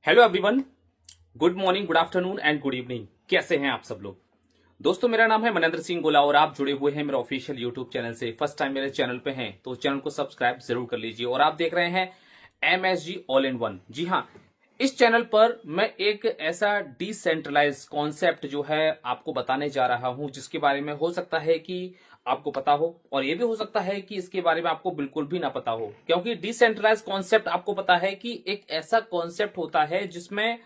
Hello everyone, good morning, good afternoon and good evening. कैसे हैं आप सब लोग। दोस्तों, मेरा नाम है मनेंद्र सिंह गोला और आप जुड़े हुए हैं मेरे ऑफिशियल यूट्यूब चैनल से। फर्स्ट टाइम मेरे चैनल पे हैं तो चैनल को सब्सक्राइब जरूर कर लीजिए। और आप देख रहे हैं MSG ऑल इन वन। जी हाँ, इस चैनल पर मैं एक ऐसा डिसेंट्रलाइज कॉन्सेप्ट जो है आपको बताने जा रहा हूं, जिसके बारे में हो सकता है कि आपको पता हो और ये भी हो सकता है कि इसके बारे में आपको बिल्कुल भी ना पता हो। क्योंकि डिसेंट्रलाइज कॉन्सेप्ट आपको पता है कि एक ऐसा कॉन्सेप्ट होता है जिसमें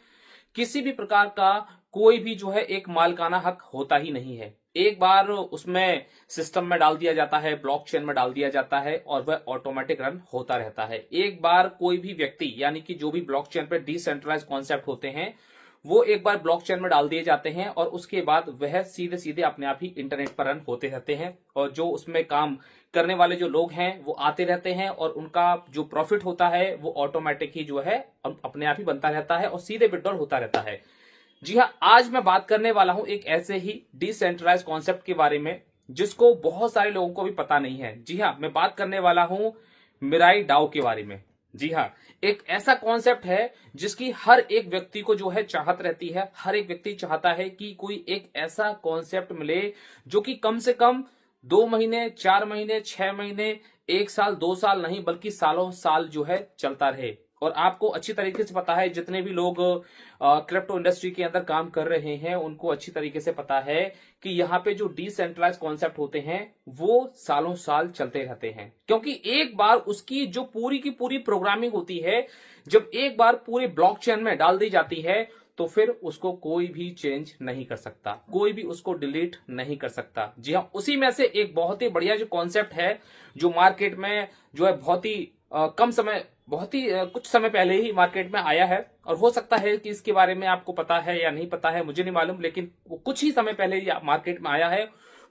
किसी भी प्रकार का कोई भी जो है एक मालिकाना हक होता ही नहीं है। एक बार उसमें सिस्टम में डाल दिया जाता है, ब्लॉकचेन में डाल दिया जाता है और वह ऑटोमेटिक रन होता रहता है। एक बार कोई भी व्यक्ति, यानी कि जो भी ब्लॉकचेन पे डिसेंट्रलाइज कॉन्सेप्ट होते हैं, वो एक बार ब्लॉकचेन में डाल दिए जाते हैं और उसके बाद वह सीधे सीधे अपने आप ही इंटरनेट पर रन होते रहते हैं। और जो उसमें काम करने वाले जो लोग हैं वो आते रहते हैं और उनका जो प्रॉफिट होता है वो ऑटोमेटिक ही जो है अपने आप ही बनता रहता है और सीधे विड्रॉल होता रहता है। जी हाँ, आज मैं बात करने वाला हूं एक ऐसे ही डिसेंट्रलाइज कॉन्सेप्ट के बारे में जिसको बहुत सारे लोगों को भी पता नहीं है। जी हाँ, मैं बात करने वाला हूं मिराई डाओ के बारे में। जी हाँ, एक ऐसा कॉन्सेप्ट है जिसकी हर एक व्यक्ति को जो है चाहत रहती है। हर एक व्यक्ति चाहता है कि कोई एक ऐसा कॉन्सेप्ट मिले जो कि कम से कम 2 महीने, 4 महीने, 6 महीने, 1 साल, 2 साल नहीं बल्कि सालों साल जो है चलता रहे। और आपको अच्छी तरीके से पता है, जितने भी लोग क्रिप्टो इंडस्ट्री के अंदर काम कर रहे हैं उनको अच्छी तरीके से पता है कि यहाँ पे जो डिसेंट्रलाइज कॉन्सेप्ट होते हैं वो सालों साल चलते रहते हैं। क्योंकि एक बार उसकी जो पूरी की पूरी प्रोग्रामिंग होती है, जब एक बार पूरे ब्लॉकचेन में डाल दी जाती है तो फिर उसको कोई भी चेंज नहीं कर सकता, कोई भी उसको डिलीट नहीं कर सकता। जी हाँ, उसी में से एक बहुत ही बढ़िया जो कॉन्सेप्ट है, जो मार्केट में जो है बहुत ही कम समय, बहुत ही कुछ समय पहले ही मार्केट में आया है। और हो सकता है कि इसके बारे में आपको पता है या नहीं पता है, मुझे नहीं मालूम, लेकिन वो कुछ ही समय पहले ही मार्केट में आया है,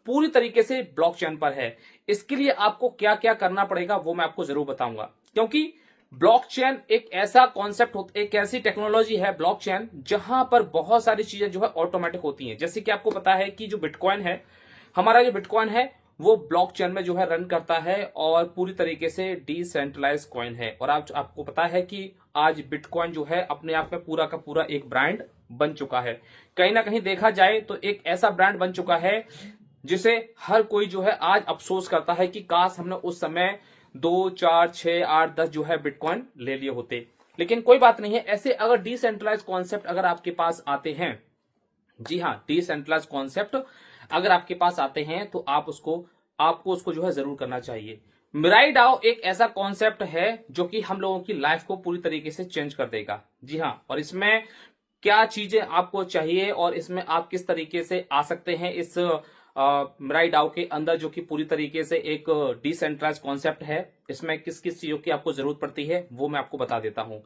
पूरी तरीके से ब्लॉकचेन पर है। इसके लिए आपको क्या क्या करना पड़ेगा वो मैं आपको जरूर बताऊंगा। क्योंकि ब्लॉकचेन एक ऐसा कॉन्सेप्ट होता, एक ऐसी टेक्नोलॉजी है ब्लॉकचेन, जहां पर बहुत सारी चीजें जो है ऑटोमेटिक होती हैं। जैसे कि आपको पता है कि जो बिटकॉइन है, हमारा जो बिटकॉइन है वो ब्लॉकचेन में जो है रन करता है और पूरी तरीके से डिसेंट्रलाइज कॉइन है। और आपको पता है कि आज बिटकॉइन जो है अपने आप में पूरा का पूरा एक ब्रांड बन चुका है। कहीं ना कहीं देखा जाए तो एक ऐसा ब्रांड बन चुका है जिसे हर कोई जो है आज अफसोस करता है कि काश हमने उस समय 2, 4, 6, 8, 10 जो है बिटकॉइन ले लिए होते। लेकिन कोई बात नहीं है, ऐसे अगर डिसेंट्रलाइज कॉन्सेप्ट अगर आपके पास आते हैं, जी हाँ, डिसेंट्रलाइज कॉन्सेप्ट अगर आपके पास आते हैं तो आपको उसको जो है जरूर करना चाहिए। मिराई डाओ एक ऐसा कॉन्सेप्ट है जो कि हम लोगों की लाइफ को पूरी तरीके से चेंज कर देगा। जी हाँ, और इसमें क्या चीजें आपको चाहिए और इसमें आप किस तरीके से आ सकते हैं इस मिराई डाओ के अंदर, जो कि पूरी तरीके से एक डिसेंट्रलाइज कॉन्सेप्ट है। इसमें किस किस चीजों की आपको जरूरत पड़ती है वो मैं आपको बता देता हूं।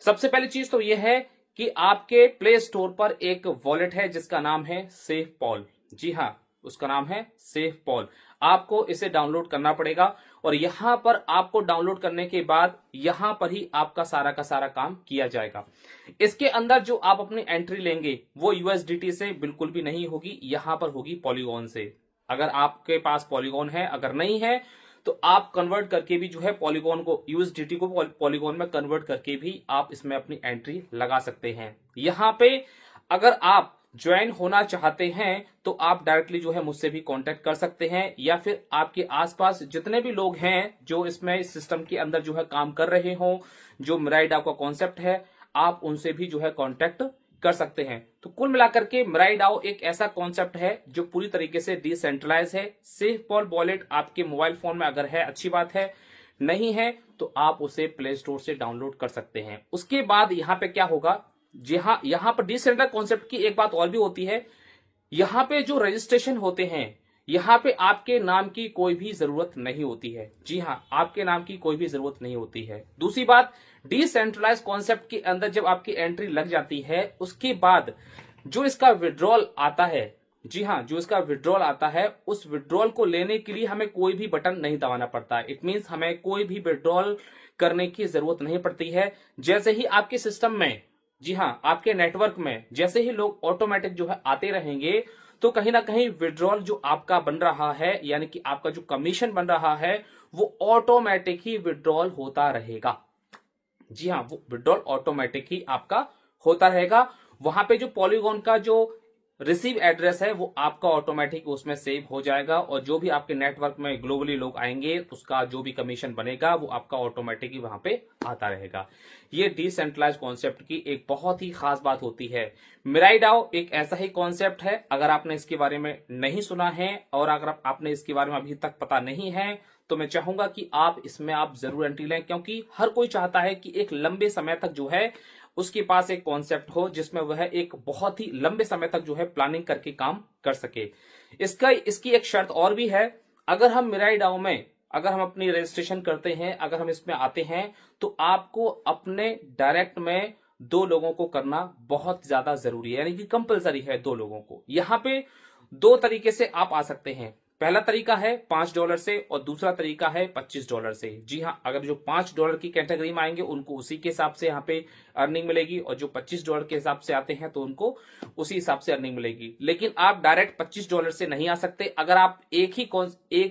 सबसे पहली चीज तो यह है कि आपके प्ले स्टोर पर एक वॉलेट है जिसका नाम है सेफ पॉल। जी हाँ, उसका नाम है सेफ पॉल। आपको इसे डाउनलोड करना पड़ेगा और यहां पर आपको डाउनलोड करने के बाद यहां पर ही आपका सारा का सारा काम किया जाएगा। इसके अंदर जो आप अपनी एंट्री लेंगे वो यूएसडीटी से बिल्कुल भी नहीं होगी, यहां पर होगी पॉलीगॉन से। अगर आपके पास पॉलीगॉन है, अगर नहीं है तो आप कन्वर्ट करके भी जो है पॉलीगॉन को, यूएसडीटी को पॉलीगॉन में कन्वर्ट करके भी आप इसमें अपनी एंट्री लगा सकते हैं। यहां पे अगर आप ज्वाइन होना चाहते हैं तो आप डायरेक्टली जो है मुझसे भी कांटेक्ट कर सकते हैं, या फिर आपके आसपास जितने भी लोग हैं जो इसमें इस सिस्टम के अंदर जो है काम कर रहे हो, जो मिराई डाओ का कॉन्सेप्ट है, आप उनसे भी जो है कांटेक्ट कर सकते हैं। तो कुल मिलाकर के मिराई डाओ एक ऐसा कॉन्सेप्ट है जो पूरी तरीके से डिसेंट्रलाइज है। सेफ पॉल वॉलेट आपके मोबाइल फोन में अगर है, अच्छी बात है, नहीं है तो आप उसे प्ले स्टोर से डाउनलोड कर सकते हैं। उसके बाद यहां पे क्या होगा, जी हाँ, यहां पर डिसेंट्रलाइज कॉन्सेप्ट की एक बात और भी होती है। यहां पे जो रजिस्ट्रेशन होते हैं, यहां पे आपके नाम की कोई भी जरूरत नहीं होती है। जी हां, आपके नाम की कोई भी जरूरत नहीं होती है। दूसरी बात, डिसेंट्रलाइज कॉन्सेप्ट के अंदर जब आपकी एंट्री लग जाती है, उसके बाद जो इसका विड्रॉल आता है, जी हां, जो इसका विड्रॉल आता है, उस विड्रॉल को लेने के लिए हमें कोई भी बटन नहीं दबाना पड़ता है। इट मीन्स हमें कोई भी विड्रॉल करने की जरूरत नहीं पड़ती है। जैसे ही आपके सिस्टम में, जी हां, आपके नेटवर्क में जैसे ही लोग ऑटोमेटिक जो है आते रहेंगे, तो कहीं ना कहीं विड्रॉल जो आपका बन रहा है, यानी कि आपका जो कमीशन बन रहा है, वो ऑटोमेटिक ही विड्रॉल होता रहेगा। जी हां, वो विड्रॉल ऑटोमेटिक ही आपका होता रहेगा। वहां पे जो पॉलीगॉन का जो रिसीव एड्रेस है वो आपका ऑटोमेटिक उसमें सेव हो जाएगा, और जो भी आपके नेटवर्क में ग्लोबली लोग आएंगे उसका जो भी कमीशन बनेगा वो आपका ऑटोमेटिक ही वहां पे आता रहेगा। ये डिसेंट्रलाइज कॉन्सेप्ट की एक बहुत ही खास बात होती है। मिराईडाओ एक ऐसा ही कॉन्सेप्ट है। अगर आपने इसके बारे में नहीं सुना है और अगर आपने इसके बारे में अभी तक पता नहीं है तो मैं चाहूंगा कि आप इसमें आप जरूर एंट्री लें, क्योंकि हर कोई चाहता है कि एक लंबे समय तक जो है उसके पास एक कॉन्सेप्ट हो जिसमें वह एक बहुत ही लंबे समय तक जो है प्लानिंग करके काम कर सके। इसकी एक शर्त और भी है। अगर हम मिराईडाओ में अगर हम अपनी रजिस्ट्रेशन करते हैं, अगर हम इसमें आते हैं, तो आपको अपने डायरेक्ट में 2 लोगों को करना बहुत ज्यादा जरूरी है, यानी कि कंपलसरी है 2 लोगों को। यहां पे 2 तरीके से आप आ सकते हैं। पहला तरीका है $5 से और दूसरा तरीका है $25 से। जी हाँ, अगर जो $5 की कैटेगरी में आएंगे उनको उसी के हिसाब से यहाँ पे अर्निंग मिलेगी, और जो $25 के हिसाब से आते हैं तो उनको उसी हिसाब से अर्निंग मिलेगी। लेकिन आप डायरेक्ट $25 से नहीं आ सकते। अगर आप एक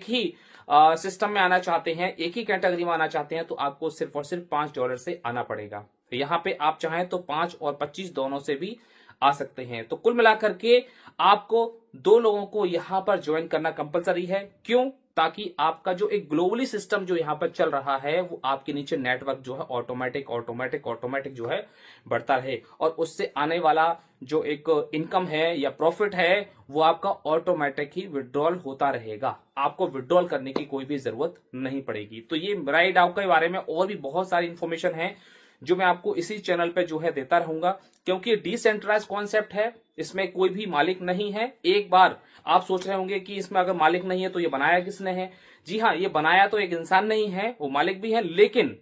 ही सिस्टम में आना चाहते हैं, एक ही कैटेगरी में आना चाहते हैं, तो आपको सिर्फ और सिर्फ $5 से आना पड़ेगा। यहाँ पे आप चाहें तो 5 और 25 दोनों से भी आ सकते हैं। तो कुल मिलाकर के आपको 2 लोगों को यहां पर ज्वाइन करना कंपलसरी है। क्यों? ताकि आपका जो एक ग्लोबली सिस्टम जो यहां पर चल रहा है वो आपके नीचे नेटवर्क जो है ऑटोमेटिक जो है बढ़ता रहे, और उससे आने वाला जो एक इनकम है या प्रॉफिट है वो आपका ऑटोमेटिक ही विड्रॉल होता रहेगा। आपको विड्रॉल करने की कोई भी जरूरत नहीं पड़ेगी। तो ये मिराईडाओ के बारे में और भी बहुत सारी इंफॉर्मेशन है जो मैं आपको इसी चैनल पे जो है देता रहूंगा, क्योंकि डिसेंट्रलाइज कॉन्सेप्ट है, इसमें कोई भी मालिक नहीं है। एक बार आप सोच रहे होंगे कि इसमें अगर मालिक नहीं है तो ये बनाया किसने है। जी हाँ, ये बनाया तो एक इंसान नहीं है, वो मालिक भी है, लेकिन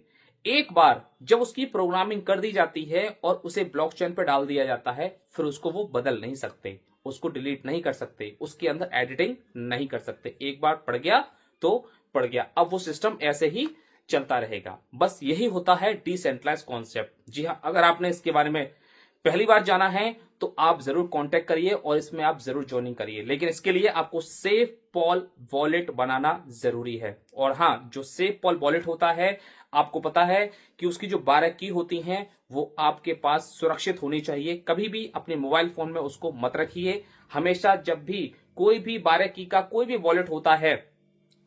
एक बार जब उसकी प्रोग्रामिंग कर दी जाती है और उसे ब्लॉकचेन पे डाल दिया जाता है, फिर उसको वो बदल नहीं सकते, उसको डिलीट नहीं कर सकते, उसके अंदर एडिटिंग नहीं कर सकते। एक बार पड़ गया तो पड़ गया, अब वो सिस्टम ऐसे ही चलता रहेगा। बस यही होता है डिसेंट्रलाइज कॉन्सेप्ट। जी हाँ, अगर आपने इसके बारे में पहली बार जाना है तो आप जरूर कांटेक्ट करिए और इसमें आप जरूर ज्वाइनिंग करिए, लेकिन इसके लिए आपको सेफ पॉल वॉलेट बनाना जरूरी है। और हाँ, जो सेफ पॉल वॉलेट होता है, आपको पता है कि उसकी जो 12 की होती हैं वो आपके पास सुरक्षित होनी चाहिए। कभी भी अपने मोबाइल फोन में उसको मत रखिए। हमेशा जब भी कोई भी 12 की का कोई भी वॉलेट होता है,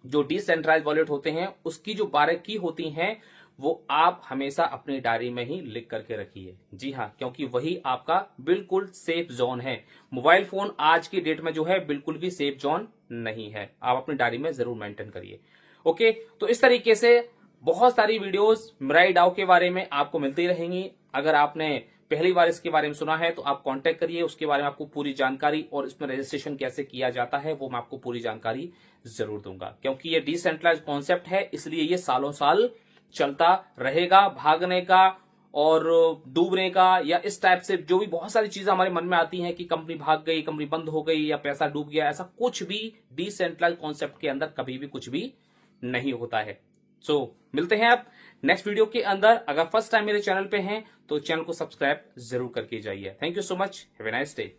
जो डिसेंट्रलाइज वॉलेट होते हैं, उसकी जो 12 की होती हैं वो आप हमेशा अपनी डायरी में ही लिख करके रखिए। जी हाँ, क्योंकि वही आपका बिल्कुल सेफ जोन है। मोबाइल फोन आज की डेट में जो है बिल्कुल भी सेफ जोन नहीं है। आप अपनी डायरी में जरूर मेंटेन करिए। ओके, तो इस तरीके से बहुत सारी वीडियोस मिराईडाओ के बारे में आपको मिलती रहेंगी। अगर आपने पहली बार इसके बारे में सुना है तो आप कांटेक्ट करिए, उसके बारे में आपको पूरी जानकारी और इसमें रजिस्ट्रेशन कैसे किया जाता है वो मैं आपको पूरी जानकारी जरूर दूंगा। क्योंकि ये डिसेंट्रलाइज कॉन्सेप्ट है, इसलिए ये सालों साल चलता रहेगा। भागने का और डूबने का या इस टाइप से जो भी बहुत सारी चीजें हमारे मन में आती हैं कि कंपनी भाग गई, कंपनी बंद हो गई या पैसा डूब गया, ऐसा कुछ भी डिसेंट्रलाइज कॉन्सेप्ट के अंदर कभी भी कुछ भी नहीं होता है। मिलते हैं आप नेक्स्ट वीडियो के अंदर। अगर फर्स्ट टाइम मेरे चैनल पे हैं तो चैनल को सब्सक्राइब जरूर करके जाइए। Thank you so much, have a nice day.